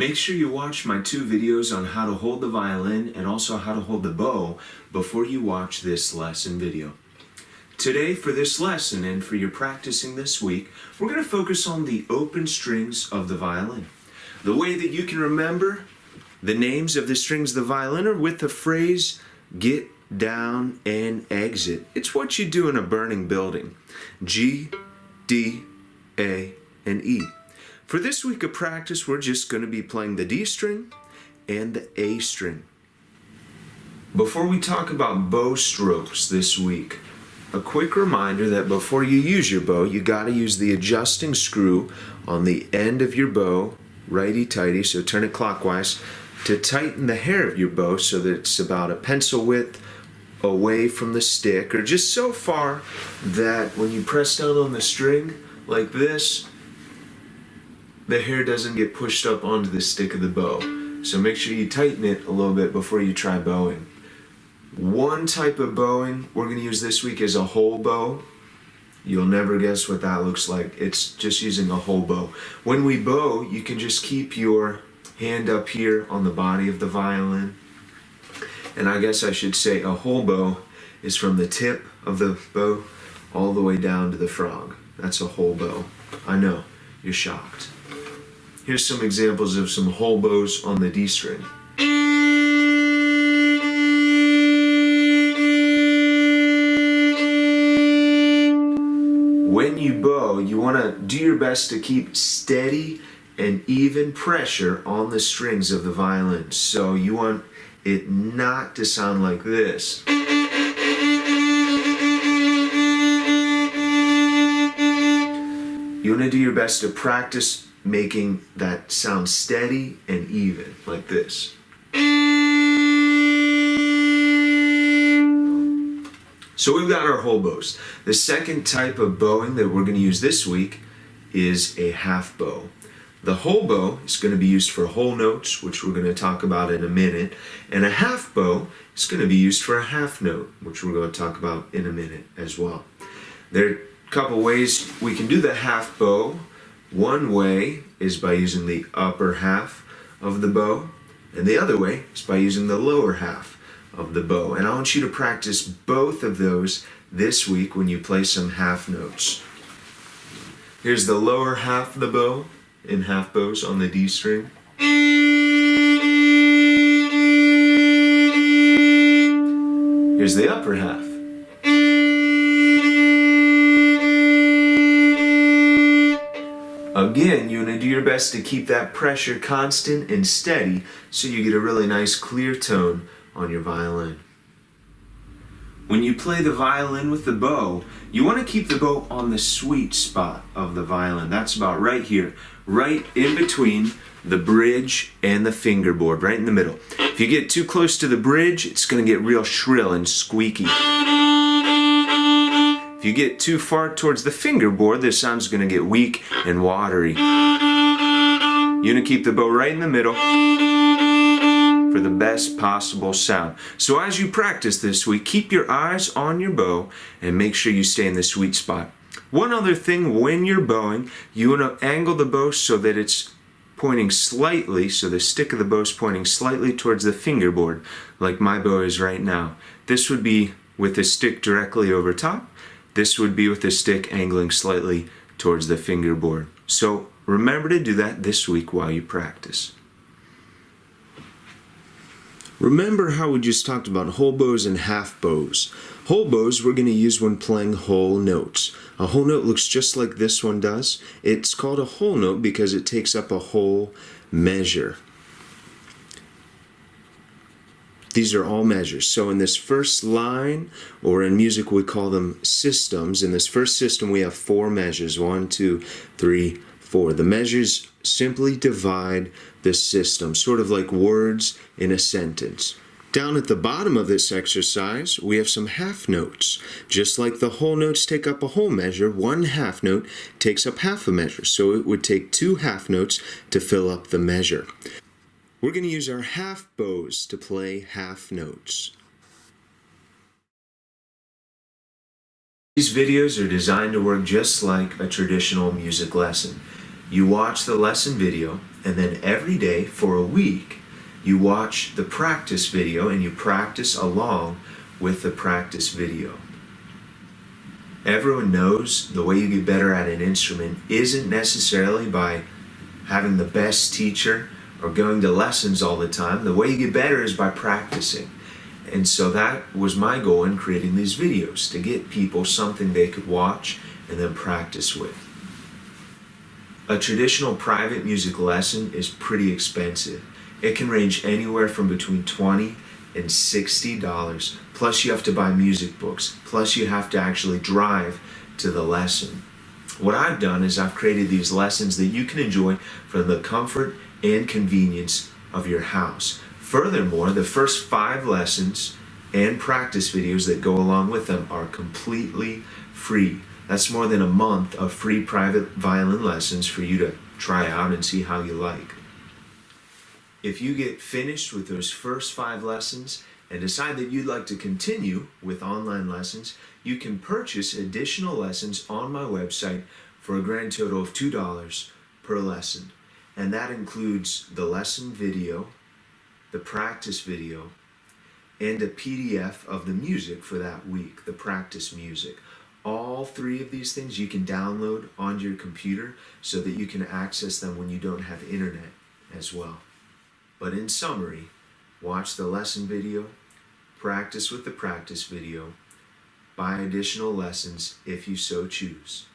Make sure you watch my 2 videos on how to hold the violin and also how to hold the bow before you watch this lesson video. Today, for this lesson and for your practicing this week, we're going to focus on the open strings of the violin. The way that you can remember the names of the strings of the violin are with the phrase, get down and exit. It's what you do in a burning building. G, D, A, and E. For this week of practice, we're just going to be playing the D string and the A string. Before we talk about bow strokes this week, a quick reminder that before you use your bow, you got to use the adjusting screw on the end of your bow, righty-tighty, so turn it clockwise, to tighten the hair of your bow so that it's about a pencil width away from the stick, or just so far that when you press down on the string like this, the hair doesn't get pushed up onto the stick of the bow. So make sure you tighten it a little bit before you try bowing. One type of bowing we're going to use this week is a whole bow. You'll never guess what that looks like. It's just using a whole bow. When we bow, you can just keep your hand up here on the body of the violin. And I guess I should say a whole bow is from the tip of the bow all the way down to the frog. That's a whole bow. I know, you're shocked. Here's some examples of some whole bows on the D string. When you bow, you want to do your best to keep steady and even pressure on the strings of the violin. So you want it not to sound like this. You want to do your best to practice making that sound steady and even, like this. So we've got our whole bows. The second type of bowing that we're going to use this week is a half bow. The whole bow is going to be used for whole notes, which we're going to talk about in a minute, and a half bow is going to be used for a half note, which we're going to talk about in a minute as well. There are a couple ways we can do the half bow. One way is by using the upper half of the bow, and the other way is by using the lower half of the bow. And I want you to practice both of those this week when you play some half notes. Here's the lower half of the bow in half bows on the D string. Here's the upper half. Again, you want to do your best to keep that pressure constant and steady so you get a really nice clear tone on your violin. When you play the violin with the bow, you want to keep the bow on the sweet spot of the violin. That's about right here, right in between the bridge and the fingerboard, right in the middle. If you get too close to the bridge, it's going to get real shrill and squeaky. If you get too far towards the fingerboard, the sound's going to get weak and watery. You want to keep the bow right in the middle for the best possible sound. So as you practice this week, keep your eyes on your bow and make sure you stay in the sweet spot. One other thing, when you're bowing, you want to angle the bow so that it's pointing slightly, so the stick of the bow is pointing slightly towards the fingerboard, like my bow is right now. This would be with the stick directly over top. This would be with the stick angling slightly towards the fingerboard. So remember to do that this week while you practice. Remember how we just talked about whole bows and half bows. Whole bows we're going to use when playing whole notes. A whole note looks just like this one does. It's called a whole note because it takes up a whole measure. These are all measures. So in this first line, or in music we call them systems, in this first system we have 4 measures. 1, 2, 3, 4. The measures simply divide the system, sort of like words in a sentence. Down at the bottom of this exercise, we have some half notes. Just like the whole notes take up a whole measure, one half note takes up half a measure. So it would take 2 half notes to fill up the measure. We're going to use our half bows to play half notes. These videos are designed to work just like a traditional music lesson. You watch the lesson video, and then every day for a week, you watch the practice video and you practice along with the practice video. Everyone knows the way you get better at an instrument isn't necessarily by having the best teacher or going to lessons all the time. The way you get better is by practicing. And so that was my goal in creating these videos, to get people something they could watch and then practice with. A traditional private music lesson is pretty expensive. It can range anywhere from between $20 and $60. Plus you have to buy music books. Plus you have to actually drive to the lesson. What I've done is I've created these lessons that you can enjoy from the comfort and convenience of your house. Furthermore, the first 5 lessons and practice videos that go along with them are completely free. That's more than a month of free private violin lessons for you to try out and see how you like. If you get finished with those first 5 lessons and decide that you'd like to continue with online lessons, you can purchase additional lessons on my website for a grand total of $2 per lesson. And that includes the lesson video, the practice video, and a PDF of the music for that week, the practice music. All 3 of these things you can download onto your computer so that you can access them when you don't have internet as well. But in summary, watch the lesson video, practice with the practice video, buy additional lessons if you so choose.